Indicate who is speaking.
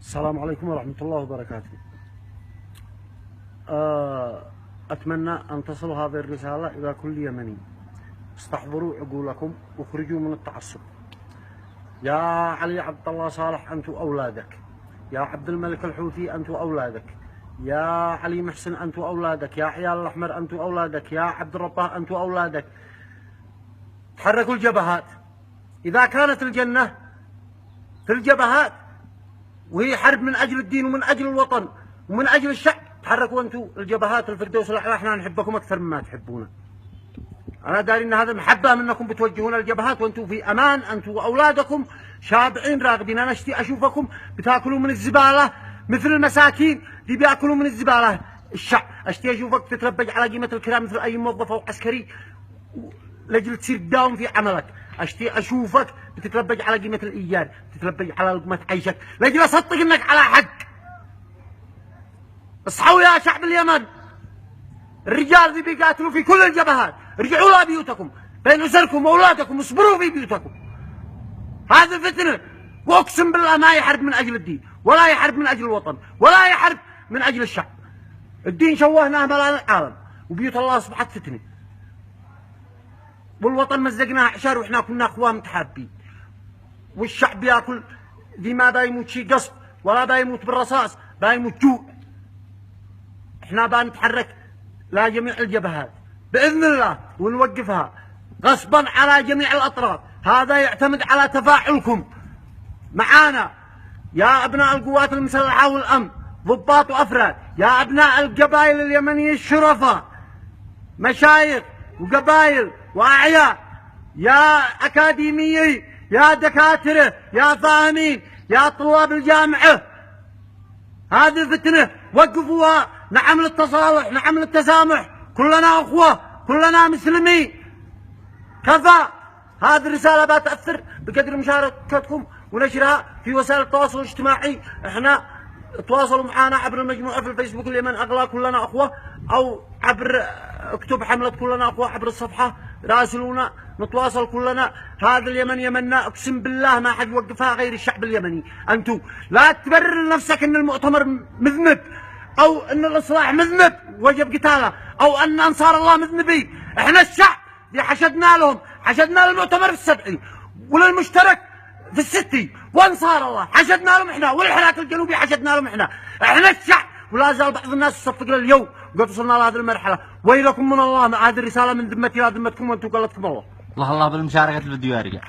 Speaker 1: السلام عليكم ورحمة الله وبركاته. أتمنى أن تصل هذه الرسالة إلى كل يمني. استحضروا عقولكم واخرجوا من التعصب. يا علي عبد الله صالح أنت وأولادك، يا عبد الملك الحوثي أنت وأولادك، يا علي محسن أنت وأولادك، يا عيال الأحمر أنت وأولادك، يا عبد الرباه أنت وأولادك. تحركوا الجبهات. إذا كانت الجنة في الجبهات وهي حرب من أجل الدين ومن أجل الوطن ومن أجل الشعب، تحركوا أنتم الجبهات الفردوس الأعلى. احنا نحبكم أكثر مما تحبونا. أنا داري أن هذا محبة منكم بتوجهون الجبهات وأنتم في أمان، أنتم وأولادكم شابعين راغبين. أنا أشوفكم بتاكلوا من الزبالة مثل المساكين اللي بياكلوا من الزبالة الشعب. أشوفك تتلبج على قيمة الكرام مثل أي موظف أو عسكري لجل تصير تداوم في عملك. أشوفك بتتلبج على قيمة الإيجار، تتلبج على لقمة عيشك لجل أصدق إنك على حق. اصحوا يا شعب اليمن، الرجال ذي بيقاتلوا في كل الجبهات. ارجعوا لبيوتكم بين أسركم وأولادكم، اصبروا في بيوتكم. هذا فتنة، وأقسم بالله ما يحارب من أجل الدين ولا يحارب من أجل الوطن ولا يحارب من أجل الشعب. الدين شوهناه ملان العالم وبيوت الله أصبحت فتنة، والوطن مزقناه عشار وإحنا كنا أخوان متحابين. والشعب ياكل ذي ما دا يموت شي قصب ولا دا يموت بالرصاص، دا يموت جوع. احنا بنتحرك لا جميع الجبهات بإذن الله ونوقفها غصبا على جميع الأطراف. هذا يعتمد على تفاعلكم معانا يا أبناء القوات المسلحة والأمن، ضباط وأفراد، يا أبناء القبائل اليمنية الشرفاء، مشايخ وقبائل وأعياء، يا أكاديميين، يا دكاترة، يا فاهمين، يا طلاب الجامعة. هذه فتنة وقفوها. نعم للتصالح، نعم للتسامح، كلنا أخوة، كلنا مسلمين. كفى. هذه الرسالة بتأثر بقدر مشاركتكم ونشرها في وسائل التواصل الاجتماعي. احنا تواصلوا معنا عبر المجموعة في الفيسبوك اليمن أغلى كلنا أخوة، أو عبر اكتب حملة كلنا أخوة عبر الصفحة، راسلونا نتواصل كلنا. هذا اليمن يمننا، اقسم بالله ما حد يوقفها غير الشعب اليمني. انتو لا تبرر لنفسك ان المؤتمر مذنب او ان الاصلاح مذنب وجب قتاله او ان انصار الله مذنبين. احنا الشعب اللي حشدنا للمؤتمر في السبعين وللمشترك في الستي، وانصار الله حشدنا لهم احنا، والحراك الجنوبي حشدنا لهم احنا. احنا الشعب، ولا زال بعض الناس تصفق لليوم وقد وصلنا لهذه المرحله. ويلكم من الله، هذه الرساله من ذمتي الى ذمتكم وانتم قلتكم الله.
Speaker 2: الله بالمشاركه الفيديو يا رجال.